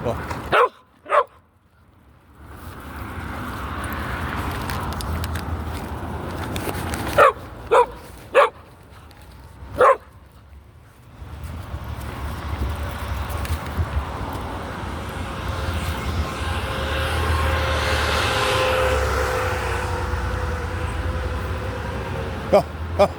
Go. Go, go.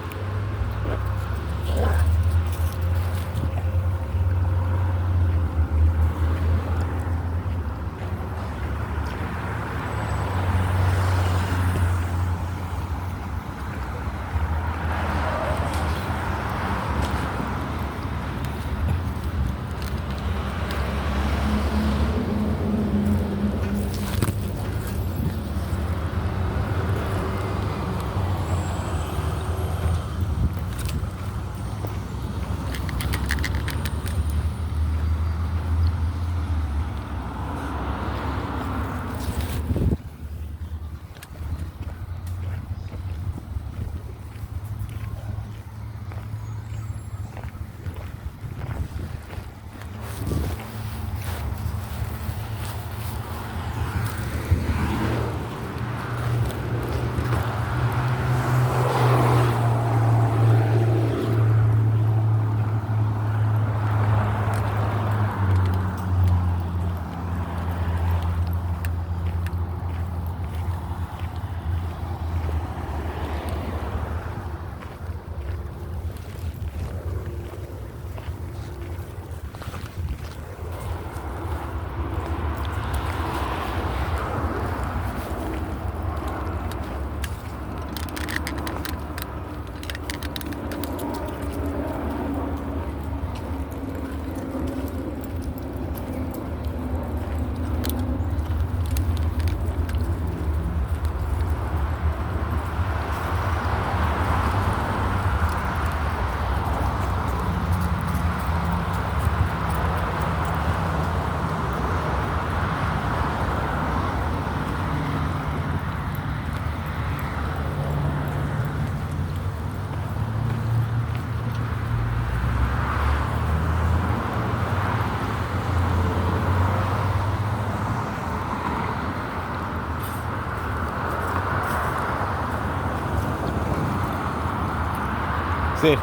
Sí.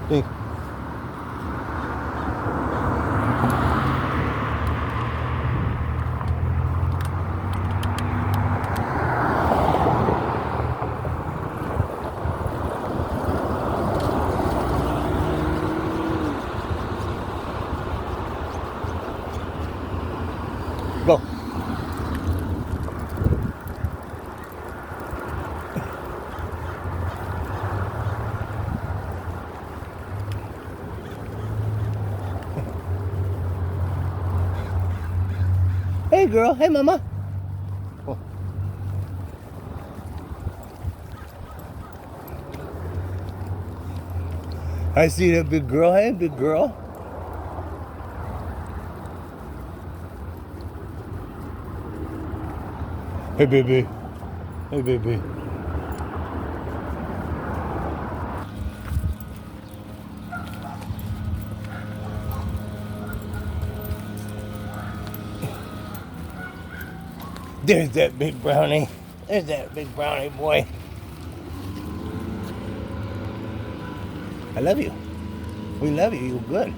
Sí. Go. Hey girl, hey mama. Oh. I see that big girl. Hey big girl. Hey baby. Hey baby. There's that big brownie. There's that big brownie boy. I love you. We love you. You're good.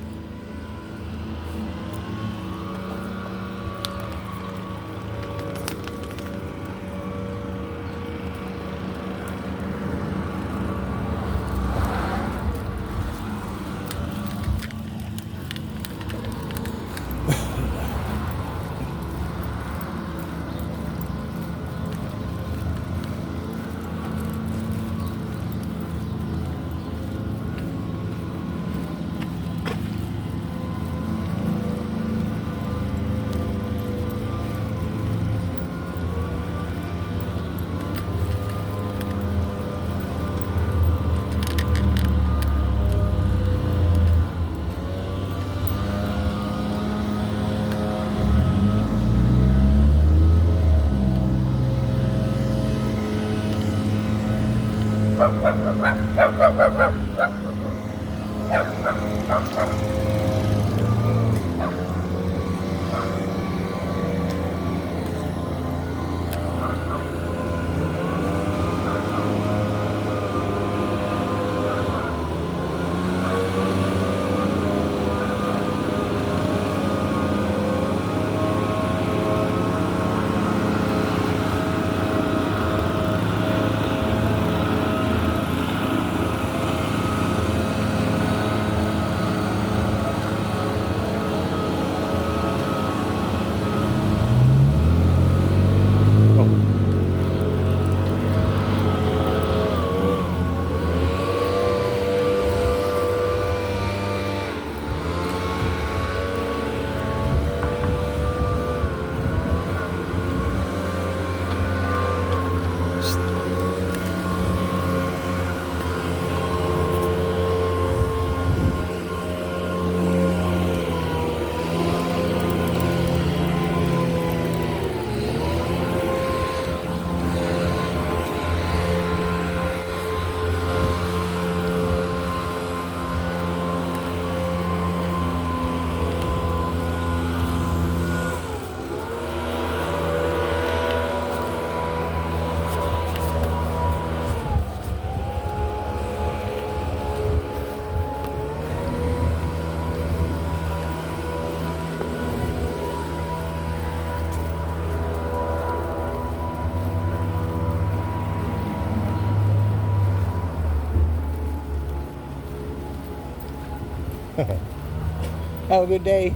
Have a good day.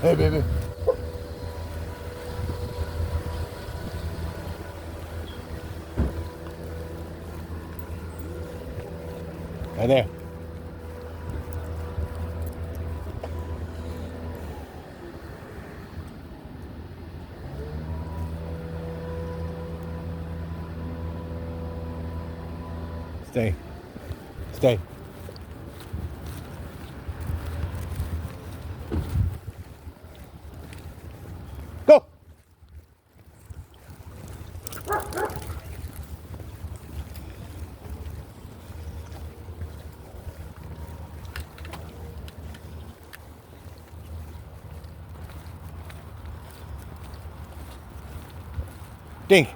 Hey, baby. Right there. Stay. Stay. Go. Dink.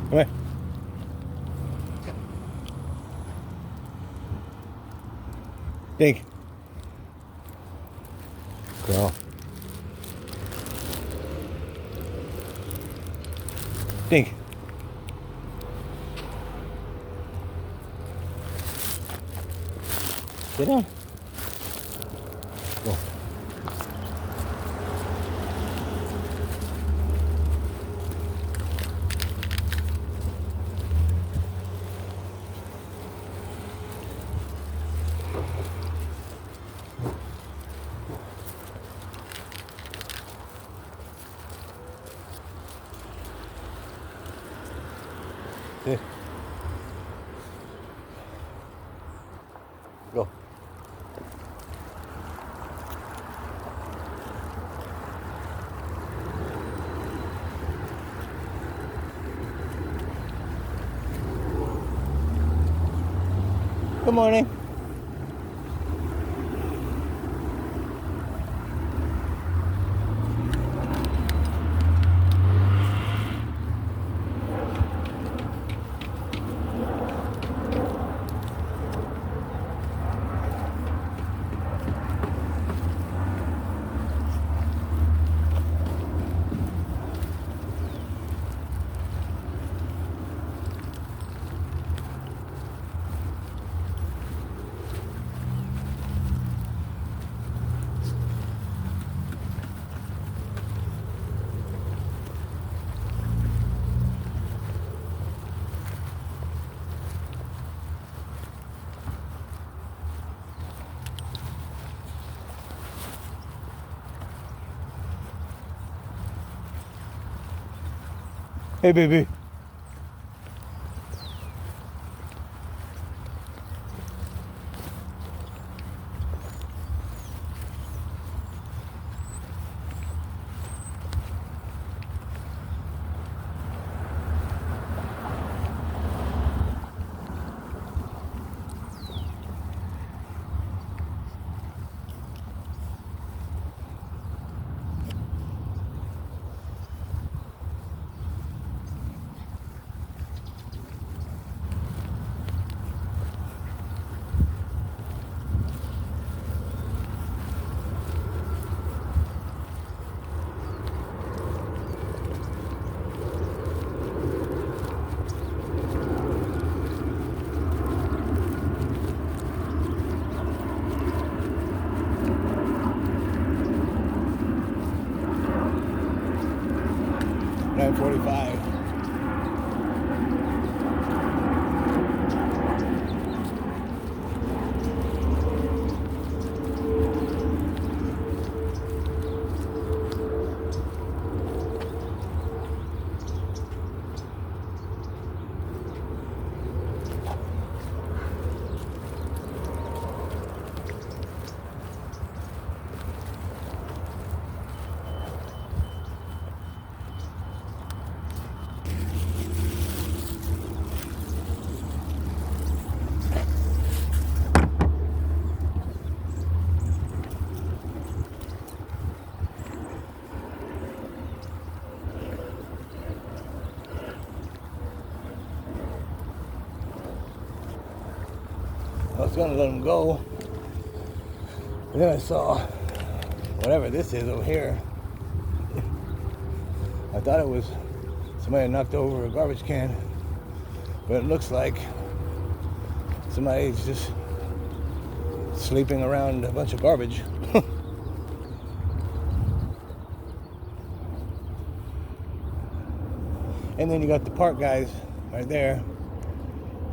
Come here. Dink. Go. Dink. Sit down. Go. Sit. Go. Good morning. Hey, baby. $9:45. I was gonna let him go, but then I saw whatever this is over here. I thought it was somebody knocked over a garbage can, but it looks like somebody's just sleeping around a bunch of garbage. And then you got the park guys right there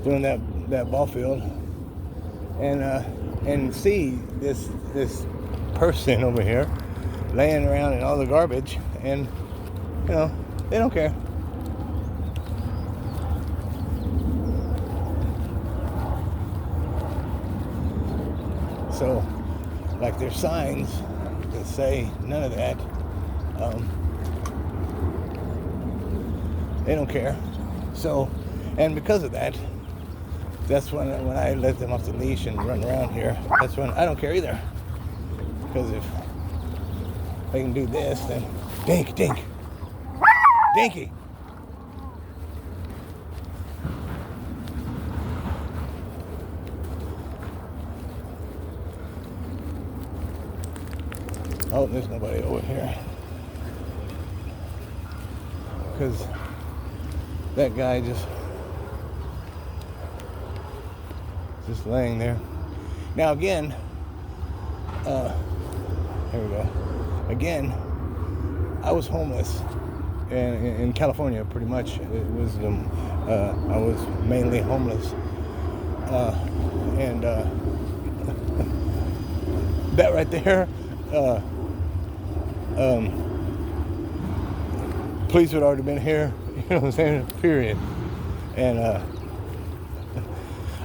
doing that ball field, and see this person over here laying around in all the garbage, and they don't care. So, like, there's signs that say none of that. They don't care. So, and because of that, that's when I let them off the leash and run around here. That's when I don't care either. Because if they can do this, then Dinky. Oh, there's nobody over here. Because that guy just laying there. Now again, here we go. Again, I was homeless in California, pretty much. It was I was mainly homeless, and that right there, police would already been here. You know what I'm saying? Period. And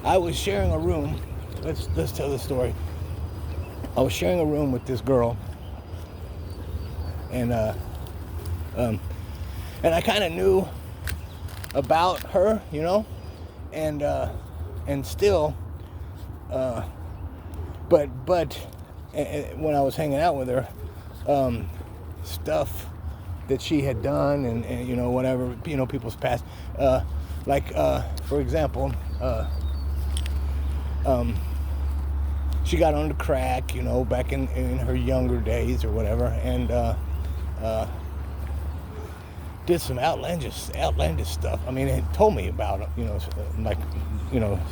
I was sharing a room. Let's tell the story. I was sharing a room with this girl, and I kind of knew about her, and still, but when I was hanging out with her, stuff that she had done, and whatever, people's past, for example, she got on the crack, back in her younger days or whatever, and did some outlandish stuff. I mean, it told me about it,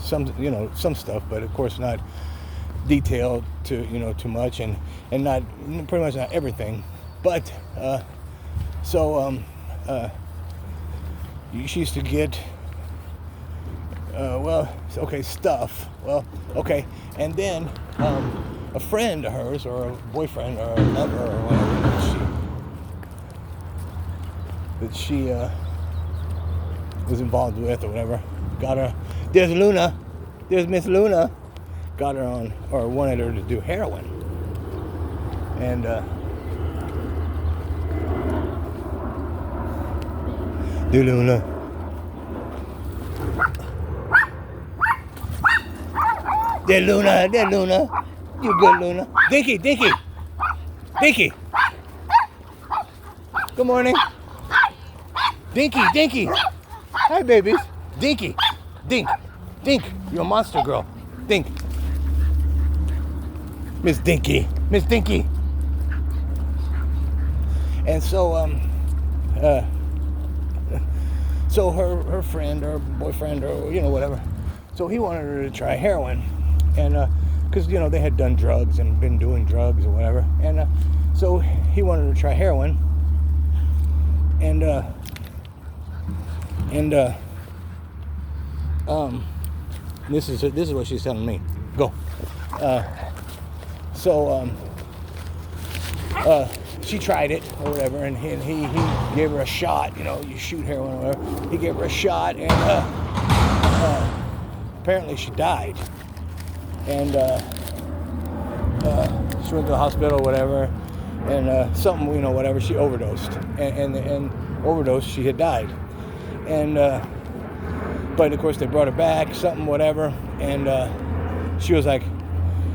some stuff, but of course not detailed too much, and not pretty much not everything. But she used to get stuff. And then a friend of hers, or a boyfriend, or a lover, or whatever, that she was involved with or whatever. Got her. There's Luna. There's Miss Luna. Got her on, or wanted her to do heroin. And do Luna. There Luna. There Luna. You good, Luna. Dinky. Dinky. Dinky. Good morning. Dinky. Dinky. Hi, babies. Dinky. Dink. Dink. You're a monster girl. Dink. Miss Dinky. Miss Dinky. And so, so her friend or boyfriend or, whatever. So he wanted her to try heroin. And, because, they had done drugs and been doing drugs or whatever. And so he wanted her to try heroin. And this is what she's telling me. Go. She tried it or whatever, and he gave her a shot. You shoot heroin or whatever. He gave her a shot, and apparently she died. And she went to the hospital or whatever, and something, whatever. She overdosed, and overdosed. She had died, and but of course they brought her back, something, whatever, and she was like,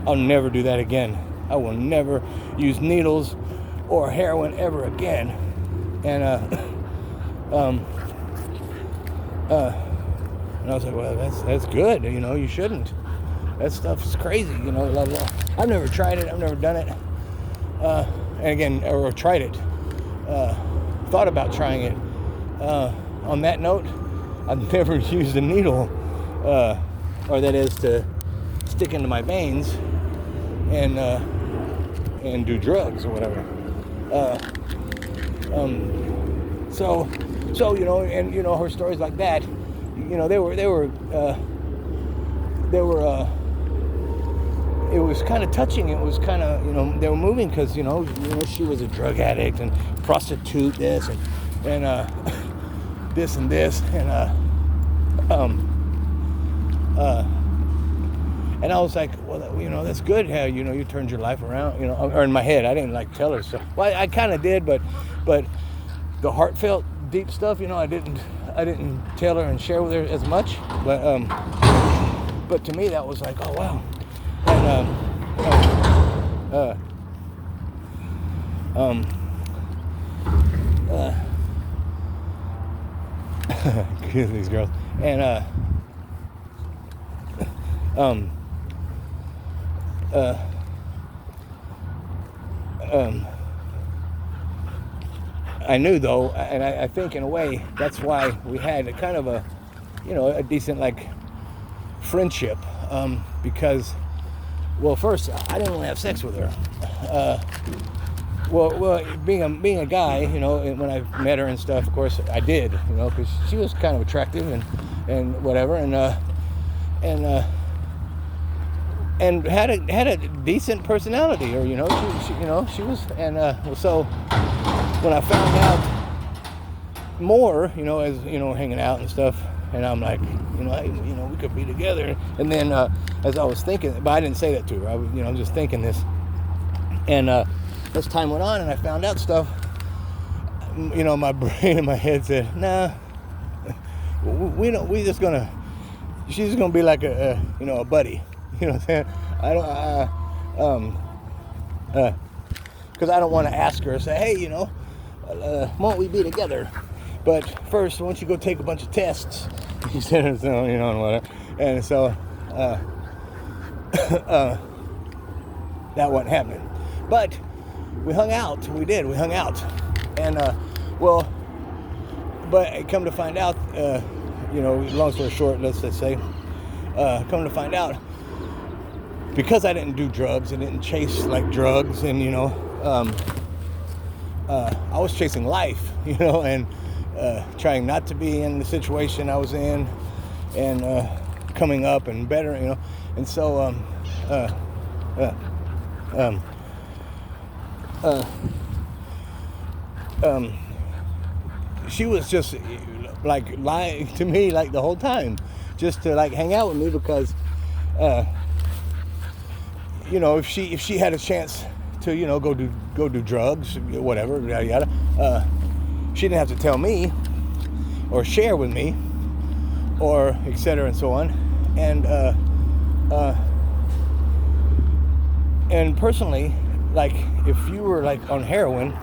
"I'll never do that again. I will never use needles or heroin ever again." And and I was like, "Well, that's good. You shouldn't. That stuff is crazy. Blah, blah. I've never tried it. I've never done it. And again, or tried it. Thought about trying it. On that note, I've never used a needle, or that is to stick into my veins and do drugs or whatever. So and her stories like that, they were it was kind of touching. It was kind of, they were moving because, she was a drug addict and prostitute, this and this and this, and I was like, well, that's good how, you turned your life around, or in my head, I didn't tell her so. Well, I kind of did, but the heartfelt, deep stuff, I didn't tell her and share with her as much, but to me that was like, oh wow. And these girls, and I knew though, and I think in a way that's why we had a kind of a decent friendship, because, well, first I didn't want to have sex with her. Well, being a guy, when I met her and stuff, of course I did, because she was kind of attractive and whatever, and had a decent personality, or she was, and so when I found out more, as hanging out and stuff, and I'm like, we could be together, and then as I was thinking, but I didn't say that to her, I was just thinking this, and as time went on and I found out stuff, my brain and my head said, nah, she's just gonna be like a buddy, what I'm saying? I don't, because I don't want to ask her, say, hey, won't we be together? But first, why don't you go take a bunch of tests? He said, and whatever. And so, that wasn't happening. But we hung out. We hung out. And, but come to find out, long story short, let's say, come to find out, because I didn't do drugs and didn't chase drugs, and, I was chasing life, and trying not to be in the situation I was in, and coming up and better, and so she was just like lying to me like the whole time, just to like hang out with me because, you know, if she had a chance to, you know, go do drugs, whatever, yada yada, she didn't have to tell me or share with me, or etc. and so on, and personally, like if you were like on heroin,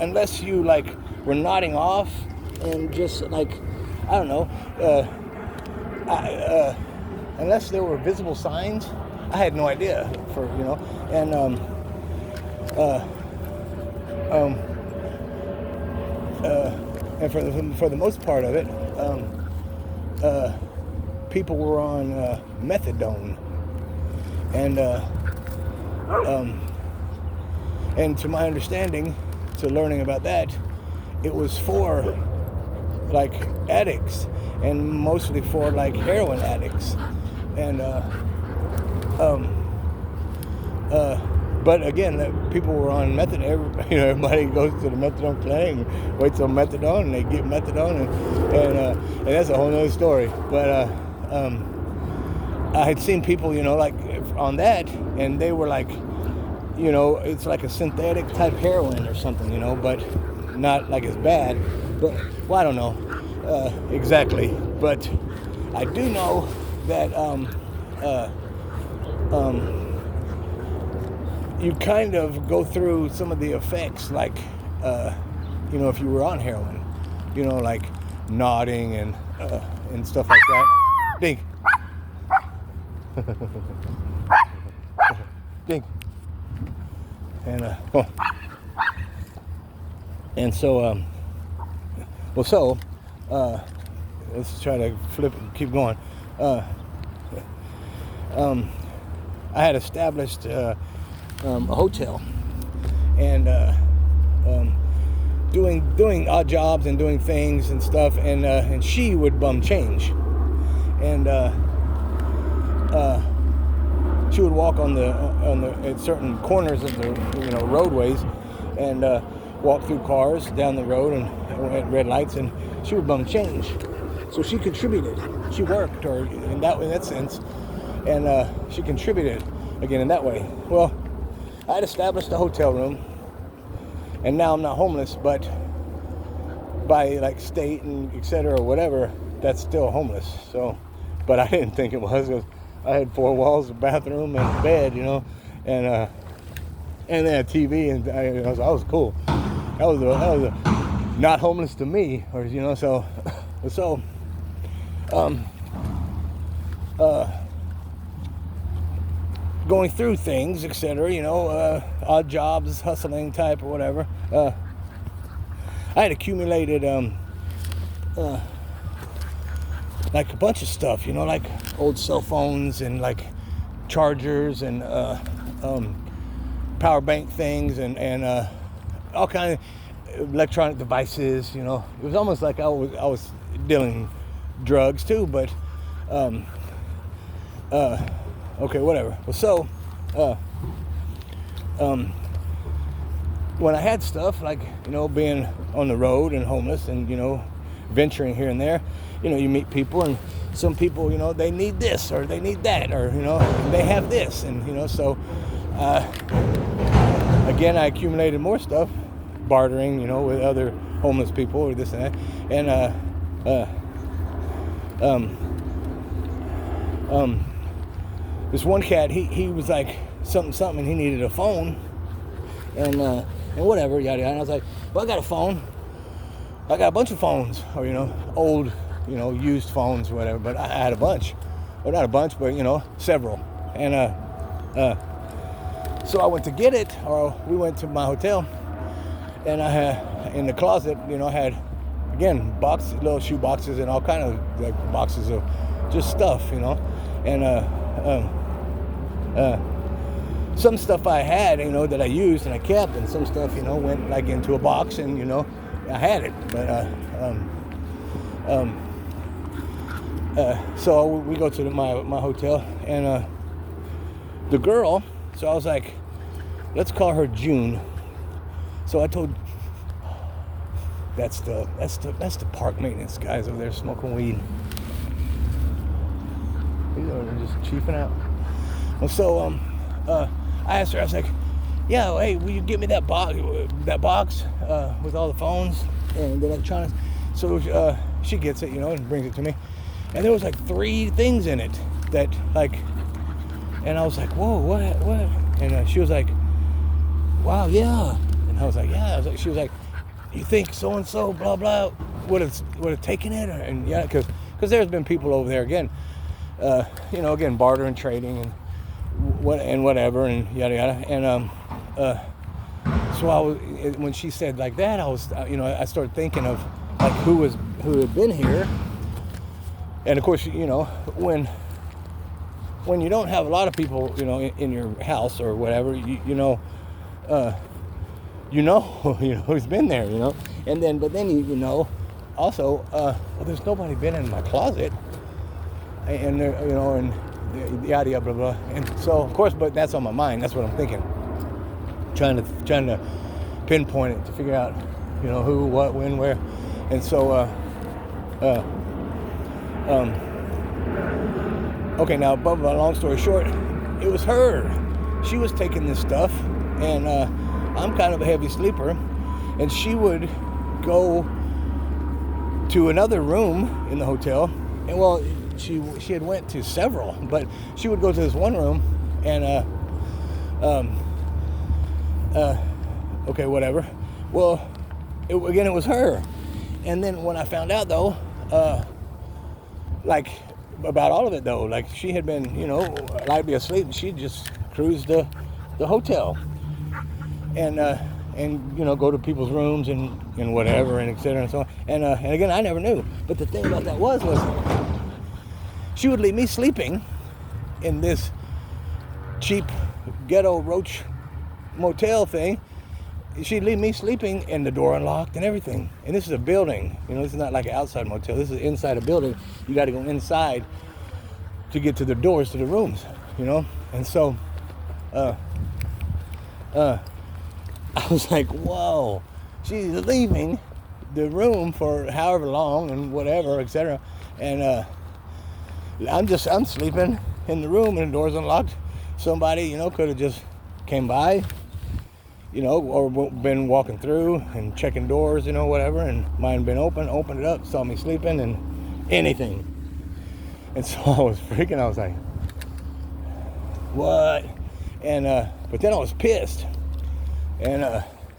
unless you like were nodding off and just like, I don't know, unless there were visible signs, I had no idea for, you know, and for the most part of it, people were on methadone, and to my understanding, to learning about that, it was for like addicts, and mostly for like heroin addicts, and but again, people were on methadone. You know, everybody goes to the methadone clinic, and waits on methadone, and they get methadone, and that's a whole other story. But I had seen people, you know, like on that, and they were like, you know, it's like a synthetic type heroin or something, you know, but not like as bad. But well, I don't know exactly, but I do know that you kind of go through some of the effects, like, you know, if you were on heroin, you know, like nodding and stuff like that. Dink. Dink. And, oh. And so, let's try to flip and keep going. I had established a hotel, and doing odd jobs and doing things and stuff, and she would bum change, and she would walk on the at certain corners of the, you know, roadways, and walk through cars down the road and at red lights, and she would bum change. So she contributed. She worked, or in that sense, and she contributed again in that way. Well, I had established a hotel room, and now I'm not homeless, but by like state and etc. or whatever, that's still homeless. So, but I didn't think it was, because I had 4 walls, a bathroom, and a bed, you know, and then a TV, and I was cool. That was a not homeless to me, or, you know, so going through things, etc., you know, odd jobs, hustling type or whatever. I had accumulated like a bunch of stuff, you know, like old cell phones and like chargers and power bank things and all kinds of electronic devices, you know. It was almost like I was dealing drugs too, but okay, whatever. Well, so when I had stuff like, you know, being on the road and homeless and, you know, venturing here and there, you know, you meet people, and some people, you know, they need this or they need that, or, you know, they have this, and, you know, so again, I accumulated more stuff, bartering, you know, with other homeless people or this and that, and this one cat, he was like something, and he needed a phone, and whatever, yada yada. And I was like, well, I got a phone. I got a bunch of phones, or, you know, old, you know, used phones or whatever. But I had a bunch, well, not a bunch, but, you know, several. And so I went to get it, or we went to my hotel, and I had in the closet, you know, I had, again, boxes, little shoe boxes, and all kind of like boxes of just stuff, you know, and some stuff I had, you know, that I used and I kept, and some stuff, you know, went like into a box, and, you know, I had it. But so we go to my hotel, and the girl, so I was like, let's call her June, So I told, that's the park maintenance guys over there smoking weed. These are just chiefing out. Well, so I asked her, I was like, yeah, well, hey, will you give me that box with all the phones and the electronics? So she gets it, and brings it to me. And there was like 3 things in it that like, and I was like, whoa, what? And she was like, wow, yeah. And I was like, yeah. She was like, you think so and so, blah blah, would have taken it? And yeah, because there's been people over there again, again barter and trading and whatever and yada yada. And so when she said like that, I was, I started thinking of like who had been here. And of course, when you don't have a lot of people, in your house or whatever, who's been there, and then, but then also, well, there's nobody been in my closet, and there, and yada yada blah blah, and so of course, but that's on my mind. That's what I'm thinking, trying to pinpoint it to figure out, who, what, when, where, and so okay, now, but long story short, it was her. She was taking this stuff, and I'm kind of a heavy sleeper, and she would go to another room in the hotel, and well, she had went to several, but she would go to this one room, and okay, whatever. Well, it was her, and then when I found out though, like about all of it though, like she had been, I'd be asleep and she'd just cruise the hotel and go to people's rooms and whatever and et cetera and so on. And again, I never knew. But the thing about that was she would leave me sleeping in this cheap ghetto roach motel thing. She'd leave me sleeping and the door unlocked and everything. And this is a building. This is not like an outside motel. This is inside a building. You got to go inside to get to the doors to the rooms, And so, I was like, whoa, she's leaving the room for however long and whatever, etc. And I'm sleeping in the room and the door's unlocked. Somebody, could have just came by, or been walking through and checking doors, whatever, and mine been opened it up, saw me sleeping and anything. And so I was freaking, I was like, what? And, but then I was pissed and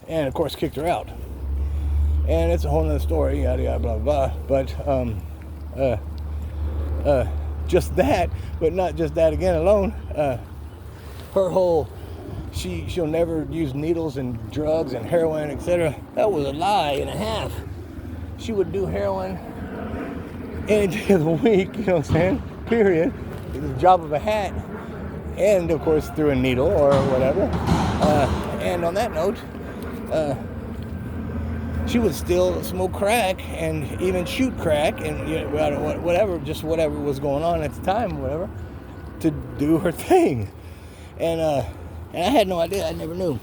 of course kicked her out. And it's a whole nother story, yada, yada, blah, blah, but, just that, but not just that again alone, her whole, she'll never use needles and drugs and heroin, etc. That was a lie and a half. She would do heroin any day of the week, you know what I'm saying? Period. It was a drop of a hat. And of course through a needle or whatever. And on that note, she would still smoke crack and even shoot crack and whatever was going on at the time, whatever, to do her thing. And I had no idea. I never knew.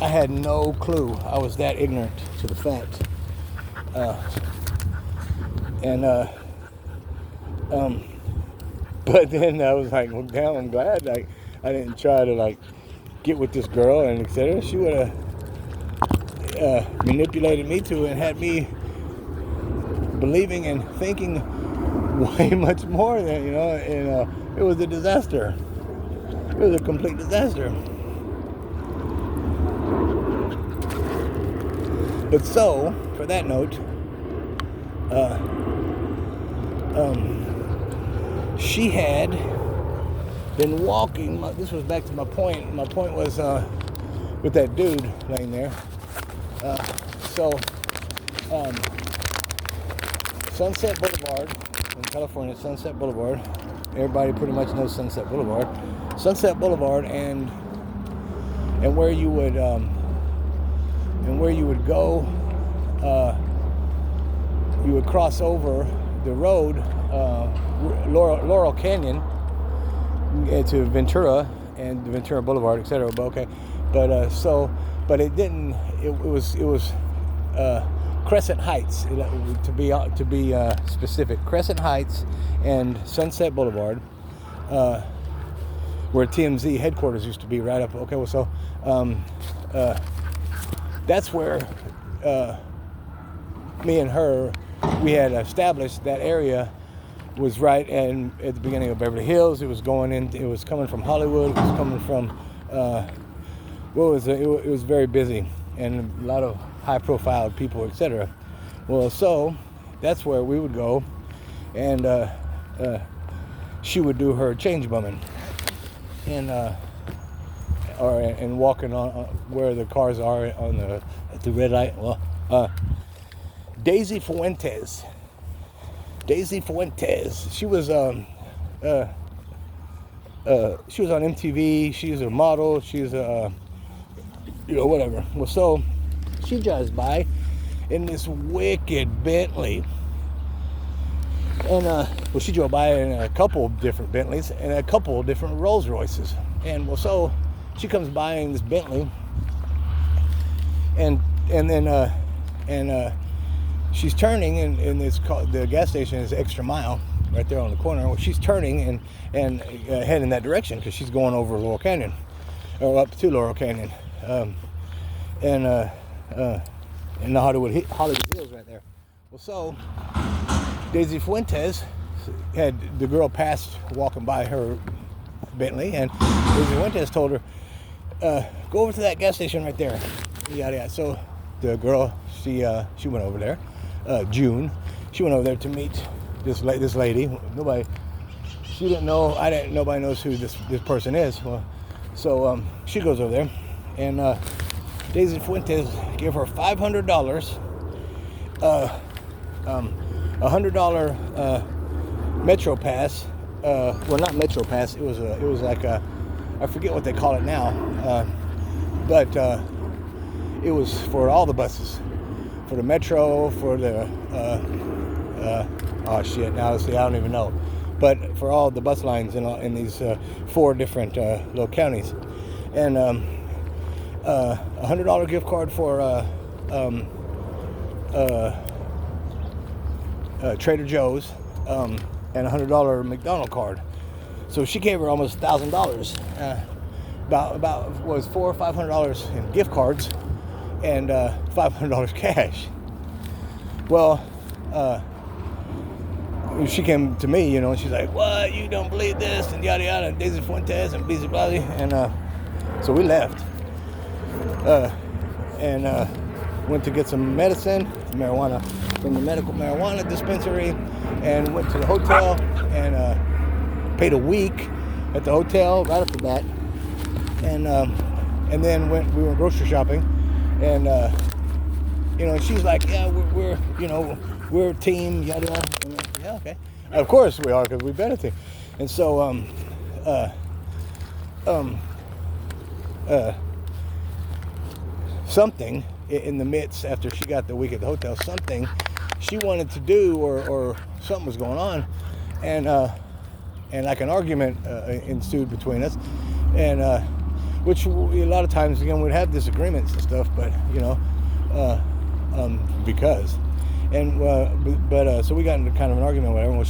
I had no clue. I was that ignorant to the fact. But then I was like, well, damn, I'm glad I didn't try to get with this girl and etc. She would have manipulated me to and had me believing and thinking way much more than, and it was a disaster. It was a complete disaster. But so, for that note, she had been walking, this was back to my point. My point was with that dude laying there. Sunset Boulevard in California, Sunset Boulevard. Everybody pretty much knows Sunset Boulevard. Sunset Boulevard and where you would go, you would cross over the road, Laurel Canyon, to Ventura and Ventura Boulevard, etc. But okay, but it didn't. It was Crescent Heights, to be specific. Crescent Heights and Sunset Boulevard, where TMZ headquarters used to be, right up. Okay, well, so that's where me and her, we had established that area was right and at the beginning of Beverly Hills. It was coming from Hollywood. It was coming from it was very busy and a lot of high-profile people, etc. Well, so that's where we would go, and she would do her change bumming, and walking on where the cars are at the red light. Well, Daisy Fuentes. She was on MTV. She's a model. She's whatever. Well, so she drives by in this wicked Bentley, and she drove by in a couple different Bentleys and a couple different Rolls Royces, and well, so she comes by in this Bentley, and then she's turning, and the gas station is Extra Mile right there on the corner. Well, she's turning and heading that direction because she's going over Laurel Canyon, or up to Laurel Canyon, and the Hollywood Hills right there. Well, so Daisy Fuentes had the girl passed walking by her Bentley, and Daisy Fuentes told her, go over to that gas station right there. Yada yada. So the girl, she went over there. June, she went over there to meet this lady. She didn't know. Nobody knows who this person is. Well, so she goes over there, and Daisy Fuentes gave her $500, $100 Metro Pass. Well, not Metro Pass. It was like I forget what they call it now, but it was for all the buses, for the Metro, for the oh shit. Now see, I don't even know, but for all the bus lines in these 4 different little counties, and $100 gift card for Trader Joe's, and $100 McDonald's card. So she gave her almost $1,000. About was $400 or $500 in gift cards, and $500 cash. Well, she came to me, and she's like, "What? You don't believe this?" and yada yada, and Daisy Fuentes and busy blah, and so we left, and went to get some medicine, marijuana, from the medical marijuana dispensary, and went to the hotel and paid a week at the hotel right off the bat, and then we went grocery shopping, and she's like, "Yeah, we're a team, yada yada." I'm like, "Yeah, okay, of course we are, because we've been a team." And so something in the midst, after she got the week at the hotel, something she wanted to do, or something was going on, and like an argument ensued between us, and which a lot of times, again, we'd have disagreements and stuff, but because, and so we got into kind of an argument, whatever. Well,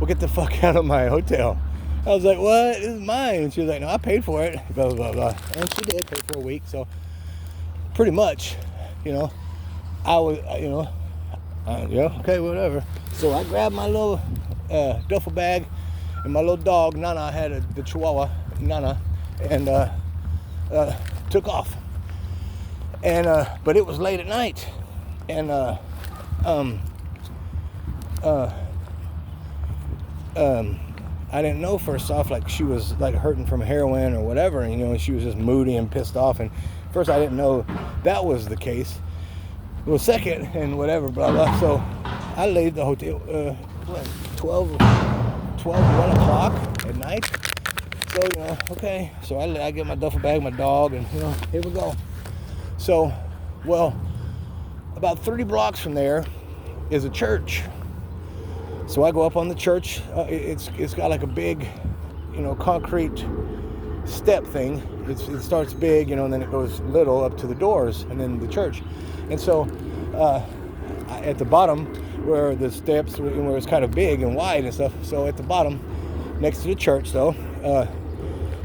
get the fuck out of my hotel. I was like, "What? This is mine." And she was like, "No, I paid for it." Blah blah blah. And she did pay for a week, so pretty much, I was, okay, whatever. So I grabbed my little duffel bag and my little dog, Nana. I had the Chihuahua, Nana, and took off. And but it was late at night, and I didn't know, first off, like, she was like hurting from heroin or whatever, and she was just moody and pissed off, and first I didn't know that was the case. Well, second, and whatever, blah blah. So I leave the hotel 1 o'clock at night. So okay, so I get my duffel bag, my dog, and here we go. So, well, about 30 blocks from there is a church. So I go up on the church. It's got like a big, concrete step thing. It starts big, and then it goes little up to the doors, and then the church. And so at the bottom, where the steps, where it's kind of big and wide and stuff, so at the bottom, next to the church, though,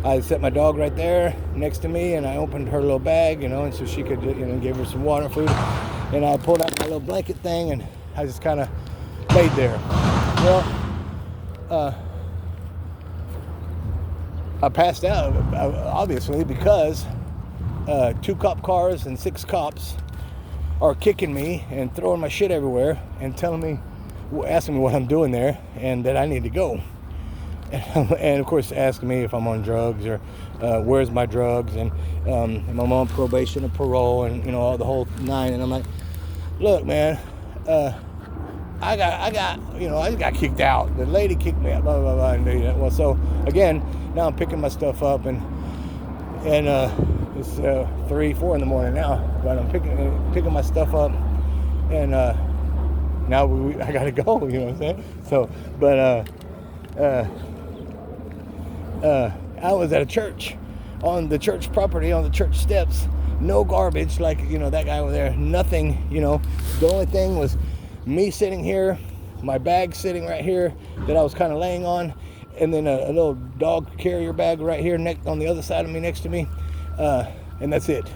I set my dog right there next to me, and I opened her little bag, and so she could, give her some water and food. And I pulled out my little blanket thing, and I just kind of laid there. Well, I passed out, obviously, because 2 cop cars and 6 cops are kicking me and throwing my shit everywhere and asking me what I'm doing there and that I need to go. And of course, asking me if I'm on drugs or where's my drugs and am I on probation or parole and all the whole 9. And I'm like, look, man, I just got kicked out. The lady kicked me out. Blah blah blah. And well, so again, now I'm picking my stuff up and it's 3-4 in the morning now, but I'm picking my stuff up and now I gotta go. You know what I'm saying? So, but I was at a church, on the church property, on the church steps. No garbage, like that guy over there. Nothing. The only thing was me sitting here, my bag sitting right here that I was kind of laying on, and then a little dog carrier bag right here on the other side of me, next to me, and that's it.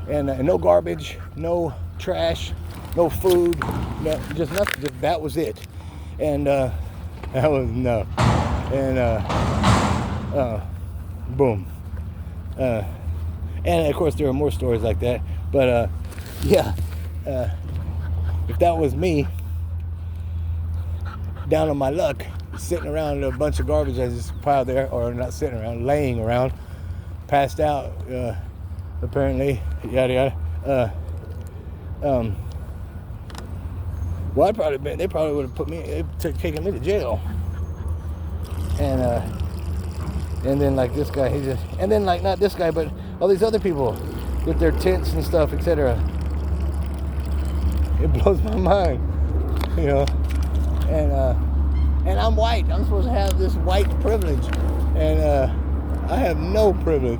And no garbage, no trash, no food, just nothing. That was it. And that was no. And boom. And of course there are more stories like that. But yeah, if that was me, down on my luck, sitting around a bunch of garbage I just piled there, or not sitting around, laying around, passed out, apparently, yada yada. Well, they probably would have put me, taken me to jail. And then like this guy, and then like not this guy, but all these other people with their tents and stuff, etc. It blows my mind, and I'm white. I'm supposed to have this white privilege, and I have no privilege.